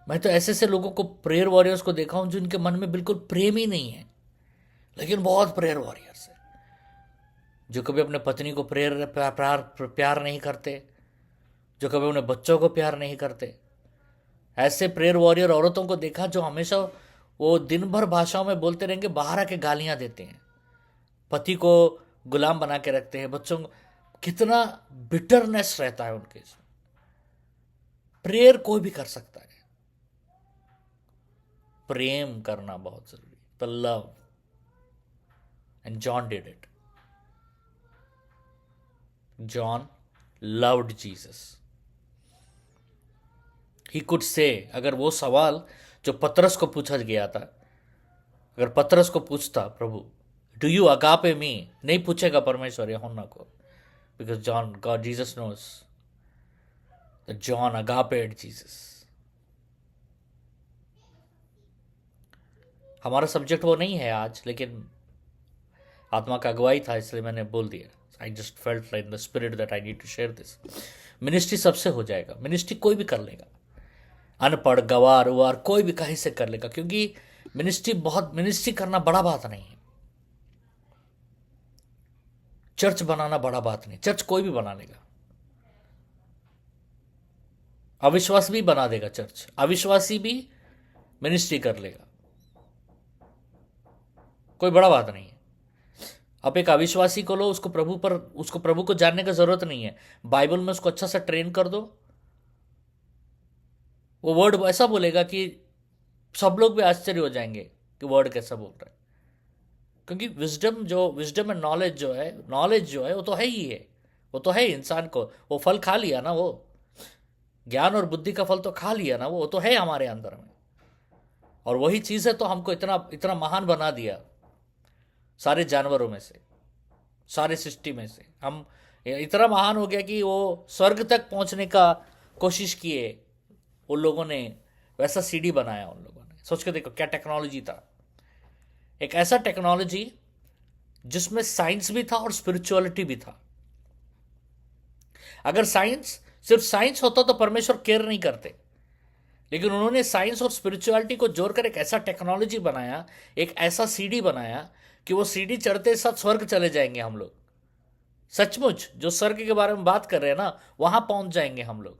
मैं तो ऐसे ऐसे लोगों को, प्रेयर वॉरियर्स को देखा हूं जिनके मन में बिल्कुल प्रेम ही नहीं है, लेकिन बहुत प्रेयर वॉरियर्स है, जो कभी अपने पत्नी को प्यार नहीं करते, जो कभी अपने बच्चों को प्यार नहीं करते। ऐसे प्रेयर वॉरियर औरतों को देखा जो हमेशा वो दिन भर भाषाओं में बोलते रहेंगे, बाहर आके गालियां देते हैं, पति को गुलाम बना के रखते हैं, बच्चों को, कितना बिटरनेस रहता है उनके इसमें। प्रेयर कोई भी कर सकता है, प्रेम करना बहुत जरूरी, the love, and John did it. John loved Jesus. He could say, अगर वो सवाल जो पतरस को पूछा गया था, अगर पतरस को पूछता, प्रभु डू यू अगापे मी, नहीं पूछेगा परमेश्वर यूहन्ना को, because John, God Jesus knows that John agaped Jesus. हमारा सब्जेक्ट वो नहीं है आज, लेकिन आत्मा का अगुवाई था इसलिए मैंने बोल दिया। I just felt like the spirit that I need to share this. Ministry सबसे हो जाएगा, मिनिस्ट्री कोई भी कर लेगा, अनपढ़, गवार उवार कोई भी कहीं से कर लेगा, क्योंकि मिनिस्ट्री करना बड़ा बात नहीं है, चर्च बनाना बड़ा बात नहीं, चर्च कोई भी बना लेगा, अविश्वास भी बना देगा चर्च, अविश्वासी भी मिनिस्ट्री कर लेगा, कोई बड़ा बात नहीं है। आप एक अविश्वासी को लो, उसको प्रभु को जानने का जरूरत नहीं है, बाइबल में उसको अच्छा सा ट्रेन कर दो, वो वर्ड ऐसा बोलेगा कि सब लोग भी आश्चर्य हो जाएंगे कि वर्ड कैसा बोल रहा है, क्योंकि विजडम एंड नॉलेज जो है वो तो है ही है, वो तो है इंसान को, वो फल खा लिया ना, वो ज्ञान और बुद्धि का फल तो खा लिया ना, वो तो है हमारे अंदर में, और वही चीज है तो हमको इतना इतना महान बना दिया सारे जानवरों में से, सारे सृष्टि में से। हम इतना महान हो गया कि वो स्वर्ग तक पहुंचने का कोशिश किए उन लोगों ने, वैसा सीडी बनाया उन लोगों ने। सोच के देखो क्या टेक्नोलॉजी था, एक ऐसा टेक्नोलॉजी जिसमें साइंस भी था और स्पिरिचुअलिटी भी था। अगर सिर्फ साइंस होता तो परमेश्वर केयर नहीं करते, लेकिन उन्होंने साइंस और स्पिरिचुअलिटी को जोड़कर एक ऐसा टेक्नोलॉजी बनाया, एक ऐसा सीडी बनाया कि वो सीडी चढ़ते साथ स्वर्ग चले जाएंगे हम लोग। सचमुच जो स्वर्ग के बारे में बात कर रहे हैं ना, वहां पहुंच जाएंगे हम लोग।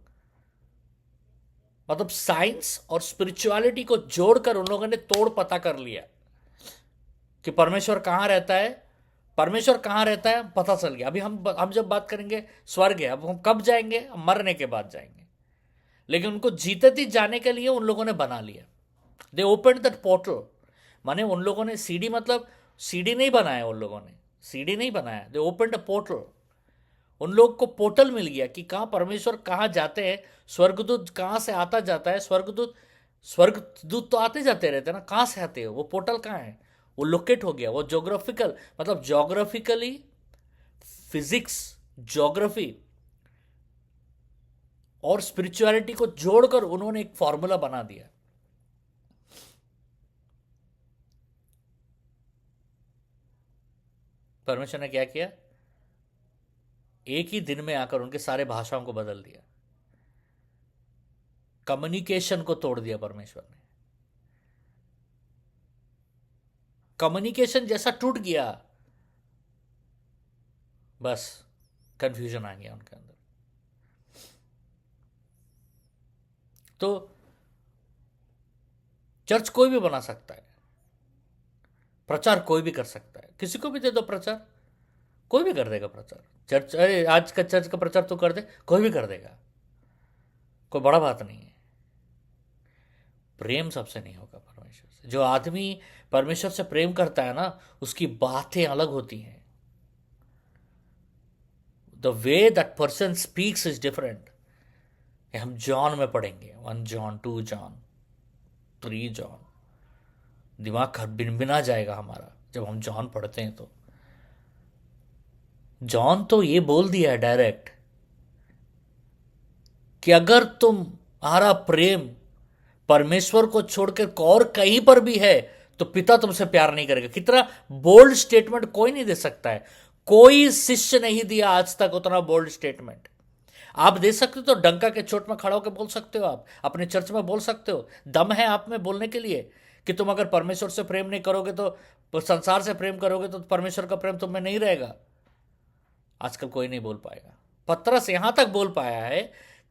मतलब साइंस और स्पिरिचुअलिटी को जोड़कर उन लोगों ने तोड़ पता कर लिया कि परमेश्वर कहां रहता है, परमेश्वर कहां रहता है पता चल गया। अभी हम जब बात करेंगे स्वर्ग है, अब हम कब जाएंगे, हम मरने के बाद जाएंगे, लेकिन उनको जीते थी जाने के लिए उन लोगों ने बना लिया। दे ओपन दैट पोर्टल, माने उन लोगों ने सीडी, मतलब सीडी नहीं बनाया उन लोगों ने, सीडी नहीं बनाया, दे ओपन अ पोर्टल। उन लोग को पोर्टल मिल गया कि कहाँ परमेश्वर कहाँ जाते हैं, स्वर्गदूत कहाँ से आता जाता है, स्वर्गदूत तो आते जाते रहते हैं ना, कहाँ से आते हैं, वो पोर्टल कहाँ है, वो लोकेट हो गया। वो जोग्राफिकल, मतलब जोग्राफिकली, फिजिक्स, जोग्राफी और स्पिरिचुअलिटी को जोड़कर उन्होंने एक फॉर्मूला बना दिया। परमेश्वर ने क्या किया? एक ही दिन में आकर उनके सारे भाषाओं को बदल दिया, कम्युनिकेशन को तोड़ दिया परमेश्वर ने। कम्युनिकेशन जैसा टूट गया, बस कंफ्यूजन आ गया उनके अंदर। तो चर्च कोई भी बना सकता है, प्रचार कोई भी कर सकता है, किसी को भी दे दो प्रचार, कोई भी कर देगा प्रचार। चर्च, अरे आज का चर्च का प्रचार तो कर दे, कोई भी कर देगा, कोई बड़ा बात नहीं है। प्रेम सबसे नहीं होगा परमेश्वर से। जो आदमी परमेश्वर से प्रेम करता है ना, उसकी बातें अलग होती हैं। The way that person speaks is different. हम जॉन में पढ़ेंगे, 1 जॉन, 2 जॉन, 3 जॉन, दिमाग भिनभिना जाएगा हमारा जब हम जॉन पढ़ते हैं। तो जॉन तो ये बोल दिया है डायरेक्ट कि अगर तुम्हारा प्रेम परमेश्वर को छोड़कर और कहीं पर भी है तो पिता तुमसे प्यार नहीं करेगा। कितना बोल्ड स्टेटमेंट कोई नहीं दे सकता है, कोई शिष्य नहीं दिया आज तक उतना बोल्ड स्टेटमेंट। आप दे सकते हो तो डंका के चोट में खड़ा होकर बोल सकते हो, आप अपने चर्च में बोल सकते हो, दम है आप में बोलने के लिए कि तुम अगर परमेश्वर से प्रेम नहीं करोगे तो संसार से प्रेम करोगे तो परमेश्वर का प्रेम तुम में नहीं रहेगा। आजकल कोई नहीं बोल पाएगा। पतरस यहां तक बोल पाया है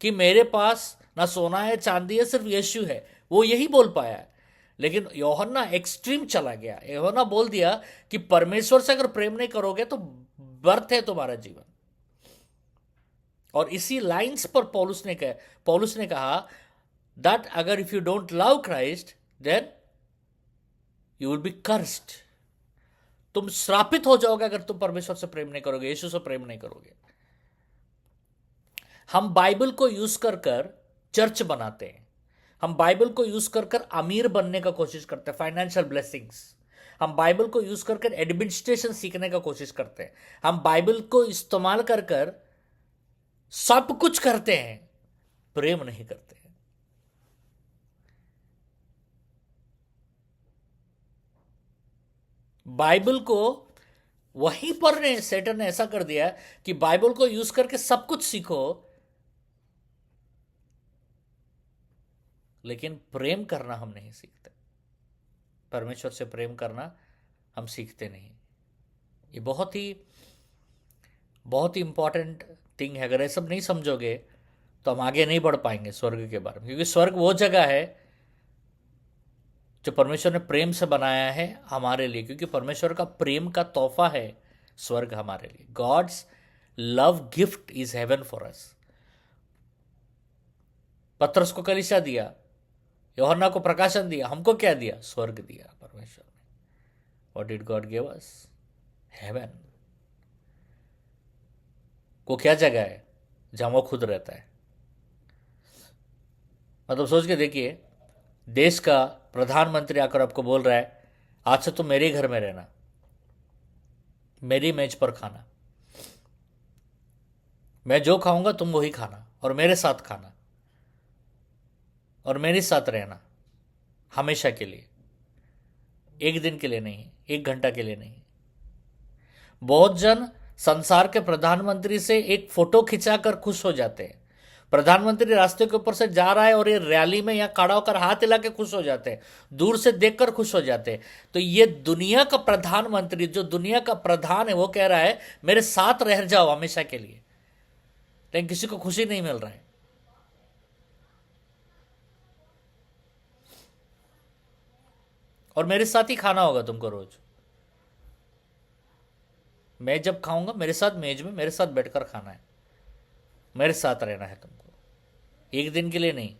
कि मेरे पास ना सोना है चांदी है, सिर्फ यीशु है, वो यही बोल पाया है। लेकिन यूहन्ना एक्सट्रीम चला गया। यूहन्ना बोल दिया कि परमेश्वर से अगर प्रेम नहीं करोगे तो व्यर्थ है तुम्हारा जीवन। और इसी लाइंस पर पौलुस ने कहा दैट अगर if you don't love Christ then you will be cursed. तुम श्रापित हो जाओगे अगर तुम परमेश्वर से प्रेम नहीं करोगे, यीशु से प्रेम नहीं करोगे। हम बाइबल को यूज कर कर चर्च बनाते हैं, हम बाइबल को यूज कर कर अमीर बनने का कोशिश करते हैं, फाइनेंशियल ब्लेसिंग्स। हम बाइबल को यूज कर कर एडमिनिस्ट्रेशन सीखने का कोशिश करते हैं। हम बाइबल को इस्तेमाल कर कर सब कुछ करते हैं, प्रेम नहीं करते हैं। बाइबल को वहीं पर ने सेटन ने ऐसा कर दिया कि बाइबल को यूज करके सब कुछ सीखो, लेकिन प्रेम करना हम नहीं सीखते। परमेश्वर से प्रेम करना हम सीखते नहीं। ये बहुत ही इंपॉर्टेंट थिंग है। अगर ये सब नहीं समझोगे तो हम आगे नहीं बढ़ पाएंगे स्वर्ग के बारे में, क्योंकि स्वर्ग वो जगह है जो परमेश्वर ने प्रेम से बनाया है हमारे लिए, क्योंकि परमेश्वर का प्रेम का तोहफा है स्वर्ग हमारे लिए। God's love gift is heaven for us. पत्रस को कलीसिया दिया, यूहन्ना को प्रकाशन दिया, हमको क्या दिया? स्वर्ग दिया परमेश्वर ने। What did God give us? Heaven. वो क्या जगह है? जहां वो खुद रहता है। मतलब सोच के देखिए, देश का प्रधानमंत्री आकर आपको बोल रहा है आज से तुम मेरे घर में रहना, मेरी मेज पर खाना, मैं जो खाऊंगा तुम वही खाना, और मेरे साथ खाना, और मेरे साथ रहना हमेशा के लिए, एक दिन के लिए नहीं, एक घंटा के लिए नहीं। बहुत जन संसार के प्रधानमंत्री से एक फोटो खिंचाकर खुश हो जाते हैं। प्रधानमंत्री रास्ते के ऊपर से जा रहा है और ये रैली में यहां खड़ा होकर हाथ हिला के खुश हो जाते हैं, दूर से देखकर खुश हो जाते हैं। तो ये दुनिया का प्रधानमंत्री, जो दुनिया का प्रधान है, वो कह रहा है मेरे साथ रह जाओ हमेशा के लिए, लेकिन किसी को खुशी नहीं मिल रहा है। और मेरे साथ ही खाना होगा तुमको रोज। मैं जब खाऊंगा मेरे साथ मेज में मेरे साथ बैठकर खाना है, मेरे साथ रहना है तुमको, एक दिन के लिए नहीं,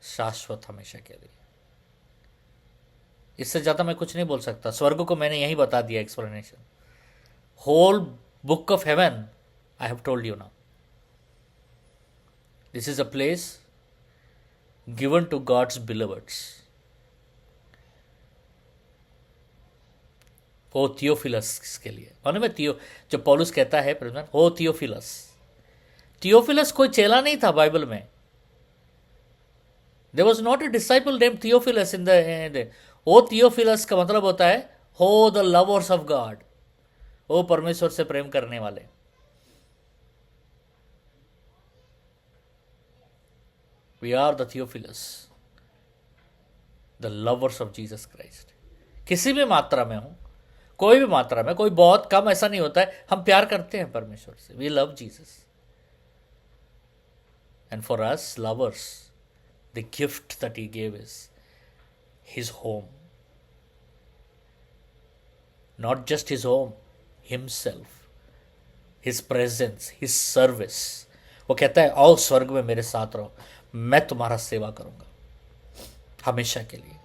शाश्वत हमेशा के लिए। इससे ज्यादा मैं कुछ नहीं बोल सकता। स्वर्ग को मैंने यही बता दिया explanation. Whole book of heaven I have told you now. This is a place given to God's beloveds. O Theophilus के लिए, मालूम है? थियो जो पौलुस कहता है, हो थियोफिलस, थियोफिलस कोई चेला नहीं था बाइबल में. There was not a disciple name Theophilus in the. ओ थियोफिलस का मतलब होता है हो द लवर्स ऑफ गॉड, ओ परमेश्वर से प्रेम करने वाले. We are the Theophilus, the lovers of Jesus Christ. किसी भी मात्रा में हो, कोई भी मात्रा में, कोई बहुत कम, ऐसा नहीं होता है. हम प्यार करते हैं परमेश्वर से. We love Jesus. And for us lovers, the gift that he gave is his home. Not just his home, himself, his presence, his service. वो कहता है आओ स्वर्ग में मेरे साथ रहो, मैं तुम्हारा सेवा करूंगा हमेशा के लिए.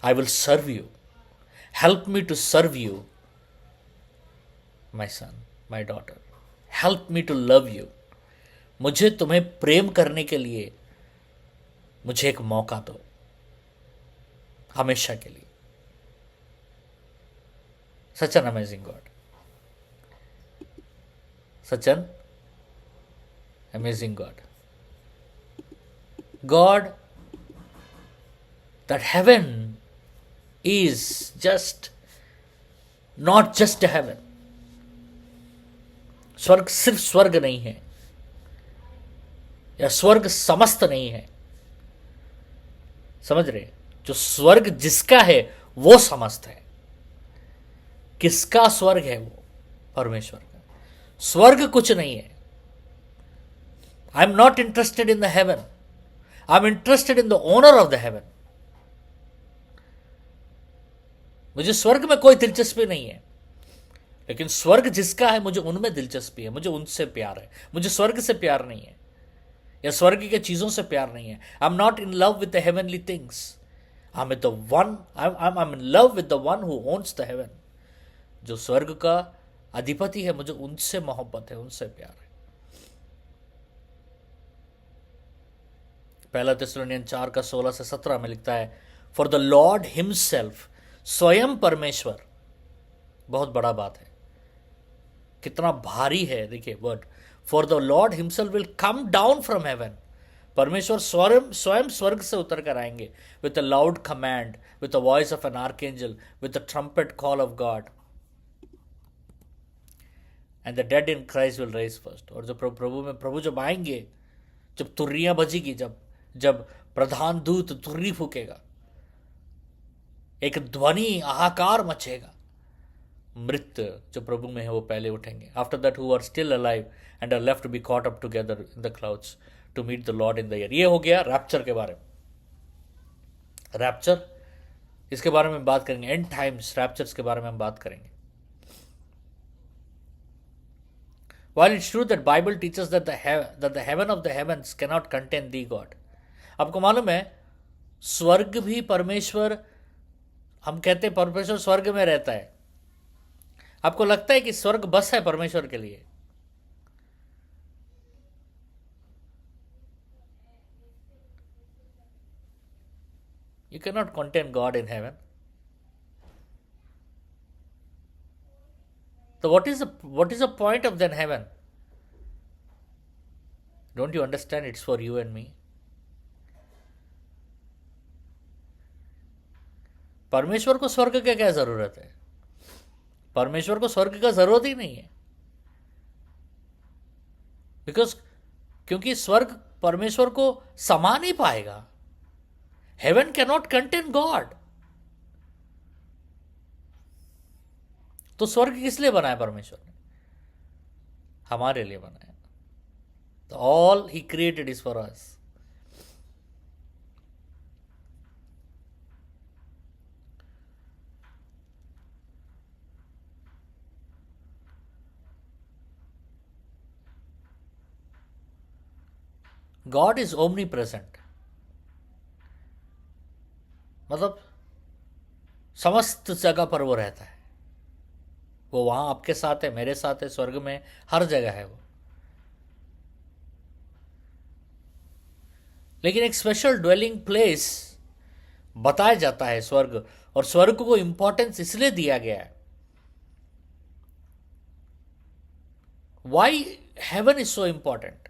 I will serve you. Help me to serve you my son, my daughter. Help me to love you. मुझे तुम्हें प्रेम करने के लिए मुझे एक मौका दो हमेशा के लिए. Such an amazing God. Such an amazing God. God, that heaven is just not just a heaven. स्वर्ग सिर्फ स्वर्ग नहीं है, या स्वर्ग समस्त नहीं है. समझ रहे? जो स्वर्ग जिसका है वो समस्त है. किसका स्वर्ग है वो? परमेश्वर. स्वर्ग कुछ नहीं है. I am not interested in the haven. I am interested in the owner of the haven. मुझे स्वर्ग में कोई दिलचस्पी नहीं है, लेकिन स्वर्ग जिसका है मुझे उनमें दिलचस्पी है. मुझे उनसे प्यार है. मुझे स्वर्ग से प्यार नहीं है, या स्वर्ग के चीजों से प्यार नहीं है. I am not in love with the heavenly things. I am the one, I am in love with the one who owns the haven. जो स्वर्ग का अधिपति है, मुझे उनसे मोहब्बत है, उनसे प्यार है. पहला थिस्सलुनीयन 4 का 16 से 17 में लिखता है, फॉर द लॉर्ड हिमसेल्फ, स्वयं परमेश्वर. बहुत बड़ा बात है, कितना भारी है. देखिए word, for the Lord himself will come down from heaven. परमेश्वर स्वयं स्वर्ग से उतर कर आएंगे. With a loud command, with the voice of an archangel, with the trumpet call of God. And the dead in Christ will rise first. और जो प्रभु जब आएंगे, जब तुर्रियां बजेगी, जब प्रधान दूत तुर्री फूकेगा, एक ध्वनि हाहाकार मचेगा, मृत जो प्रभु में है वो पहले उठेंगे. After that who are still alive and are left to be caught up together in the clouds to meet the Lord in the air. ये हो गया रैप्चर के बारे में. रैप्चर, इसके बारे में बात करेंगे. एंड टाइम्स रैप्चर्स के बारे में हम बात करेंगे. While it's true that Bible teaches that the heaven of the heavens cannot contain thee God. आपको मालूम है स्वर्ग भी परमेश्वर, हम कहते हैं परमेश्वर स्वर्ग में रहता है. आपको लगता है कि स्वर्ग बस है परमेश्वर के लिए? You cannot contain God in heaven. So what is the point of then heaven? Don't you understand? It's for you and me. परमेश्वर को स्वर्ग की क्या जरूरत है? परमेश्वर को स्वर्ग का जरूरत ही नहीं है. क्योंकि स्वर्ग परमेश्वर को समा नहीं पाएगा. Heaven cannot contain God. तो स्वर्ग किस लिए बनाया परमेश्वर ने? हमारे लिए बनाया. तो all he created is for us. God is omni present. मतलब समस्त जगह पर वो रहता है. वो वहां आपके साथ है, मेरे साथ है, स्वर्ग में हर जगह है वो. लेकिन एक स्पेशल ड्वेलिंग प्लेस बताया जाता है स्वर्ग. और स्वर्ग को इंपॉर्टेंस इसलिए दिया गया है. Why heaven is so important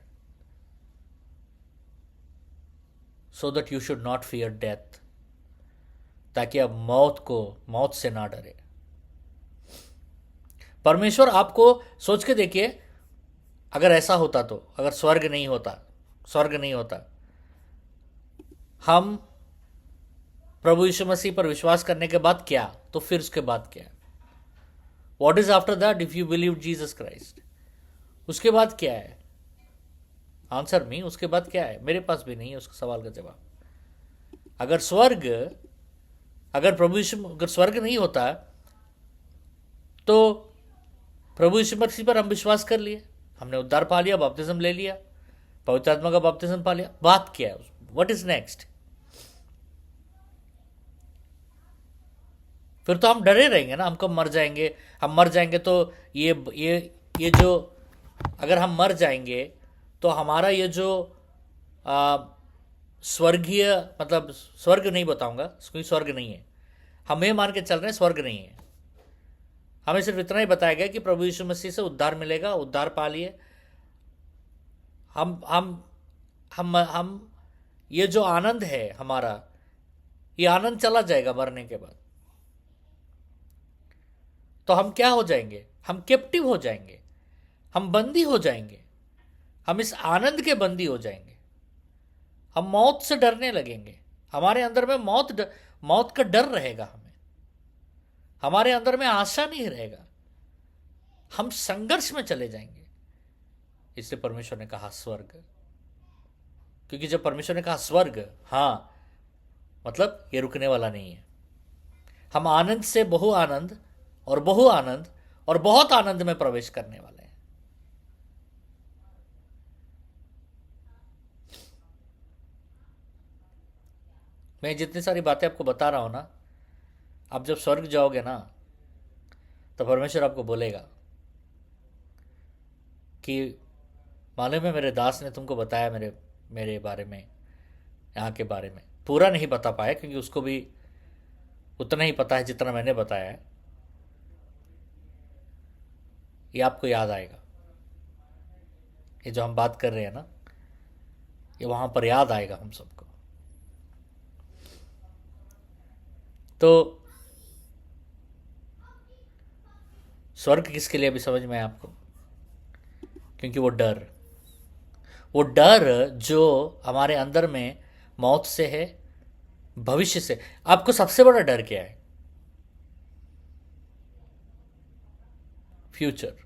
so that you should not fear death, ताकि आप मौत से ना डरे। परमेश्वर आपको सोच के देखिए, अगर ऐसा होता तो, अगर स्वर्ग नहीं होता, हम प्रभु यीशु मसीह पर विश्वास करने के बाद क्या, तो फिर उसके बाद क्या? What is after that if you believe Jesus Christ? उसके बाद क्या है? आंसर मी, उसके बाद क्या है? मेरे पास भी नहीं है उसके सवाल का जवाब। अगर स्वर्ग नहीं होता तो प्रभु यीशु मसीह पर हम विश्वास कर लिए, हमने उद्धार पा लिया, बपतिस्म ले लिया, पवित्र आत्मा का बपतिस्म पा लिया, बात क्या है? What is next? फिर तो हम डरे रहेंगे ना, हम मर जाएंगे तो ये जो, अगर हम मर जाएंगे तो हमारा ये जो स्वर्गीय, मतलब स्वर्ग नहीं बताऊंगा क्योंकि स्वर्ग नहीं है, हम ये मान के चल रहे हैं स्वर्ग नहीं है। हमें सिर्फ इतना ही बताया गया कि प्रभु यीशु मसीह से उद्धार मिलेगा, उद्धार पा लिए। हम ये जो आनंद है हमारा, ये आनंद चला जाएगा मरने के बाद। तो हम क्या हो जाएंगे? हम कैप्टिव हो जाएंगे, हम बंदी हो जाएंगे, हम इस आनंद के बंदी हो जाएंगे। हम मौत से डरने लगेंगे, हमारे अंदर में मौत का डर रहेगा, हमारे अंदर में आशा नहीं रहेगा, हम संघर्ष में चले जाएंगे। इसलिए परमेश्वर ने कहा स्वर्ग, क्योंकि जब परमेश्वर ने कहा स्वर्ग, हाँ, मतलब ये रुकने वाला नहीं है। हम आनंद से बहु आनंद और बहुत आनंद में प्रवेश करने वाले हैं। मैं जितनी सारी बातें आपको बता रहा हूं ना, आप जब स्वर्ग जाओगे ना, तो परमेश्वर आपको बोलेगा कि मालूम है मेरे दास ने तुमको बताया मेरे बारे में, यहाँ के बारे में। पूरा नहीं बता पाया क्योंकि उसको भी उतना ही पता है जितना मैंने बताया है। ये आपको याद आएगा, ये जो हम बात कर रहे हैं ना, ये वहां पर याद आएगा हम सबको। तो स्वर्ग किसके लिए अभी समझ में आया आपको? क्योंकि वो डर जो हमारे अंदर में मौत से है, भविष्य से। आपको सबसे बड़ा डर क्या है? फ्यूचर।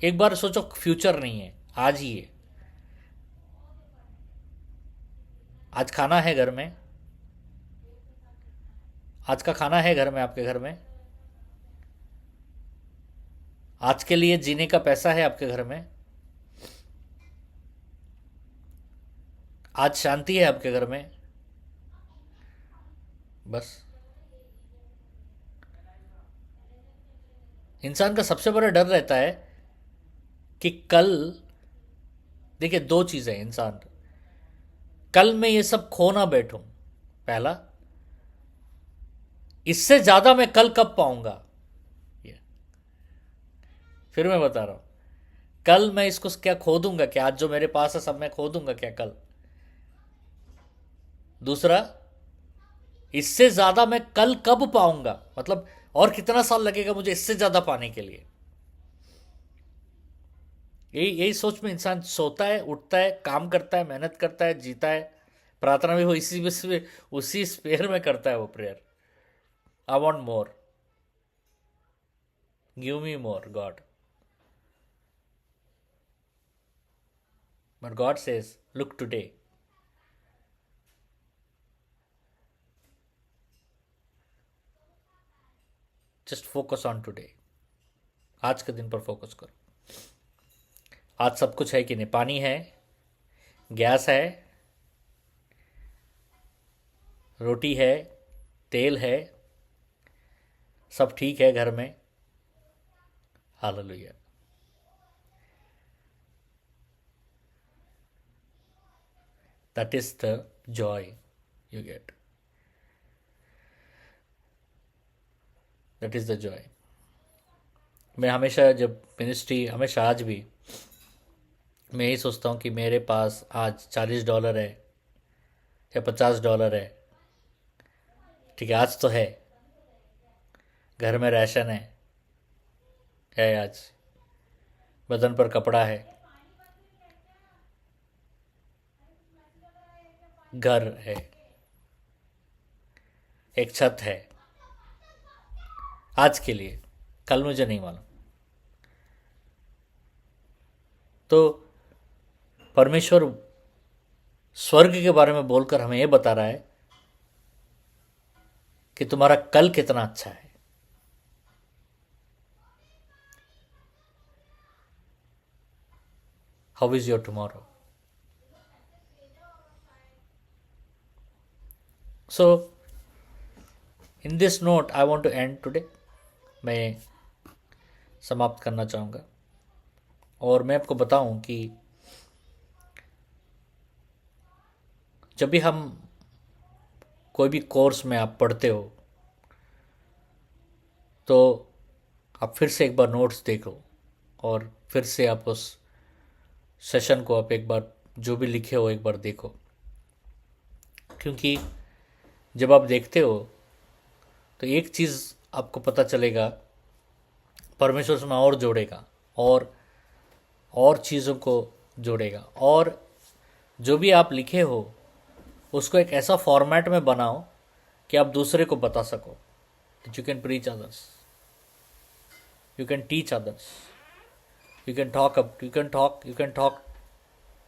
एक बार सोचो, फ्यूचर नहीं है, आज ही है। आज खाना है घर में, आज का खाना है घर में, आपके घर में। आज के लिए जीने का पैसा है आपके घर में। आज शांति है आपके घर में। बस इंसान का सबसे बड़ा डर रहता है कि कल, देखिए दो चीजें इंसान, कल मैं ये सब खो ना बैठूं, पहला, इससे ज्यादा मैं कल कब पाऊंगा। ये फिर मैं बता रहा हूं, कल मैं इसको क्या खो दूंगा क्या? आज जो मेरे पास है सब मैं खो दूंगा क्या कल? दूसरा, इससे ज्यादा मैं कल कब पाऊंगा, मतलब और कितना साल लगेगा मुझे इससे ज्यादा पाने के लिए। यही सोच में इंसान सोता है, उठता है, काम करता है, मेहनत करता है, जीता है। प्रार्थना भी वो उसी स्पेयर में करता है वो prayer. I want more, give me more God. But God says look today, just focus on today. आज के दिन पर फोकस करो। आज सब कुछ है कि नहीं? पानी है, गैस है, रोटी है, तेल है, सब ठीक है घर में। Hallelujah. That is the Joy you get. That is the Joy. मैं हमेशा जब मिनिस्ट्री, हमेशा आज भी मैं यही सोचता हूँ कि मेरे पास आज $40 है या $50 है, ठीक है, आज तो है, घर में राशन है आज, बदन पर कपड़ा है, घर है, एक छत है, आज के लिए, कल मुझे नहीं मालूम। तो परमेश्वर स्वर्ग के बारे में बोलकर हमें यह बता रहा है कि तुम्हारा कल कितना अच्छा है। How is your tomorrow? So in this note I want to end today. मैं समाप्त करना चाहूँगा और मैं आपको बताऊं कि जब भी हम कोई भी कोर्स में आप पढ़ते हो तो आप फिर से एक बार नोट्स देखो और फिर से आप उस सेशन को आप एक बार जो भी लिखे हो एक बार देखो, क्योंकि जब आप देखते हो तो एक चीज़ आपको पता चलेगा, परमेश्वर उसमें और जोड़ेगा और चीज़ों को जोड़ेगा, और जो भी आप लिखे हो उसको एक ऐसा फॉर्मेट में बनाओ कि आप दूसरे को बता सको, you can preach others, you can teach others,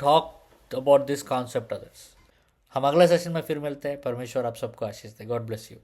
talk about this concept others. हम अगले सेशन में फिर मिलते हैं। परमेश्वर आप सबको आशीष दे। God bless you.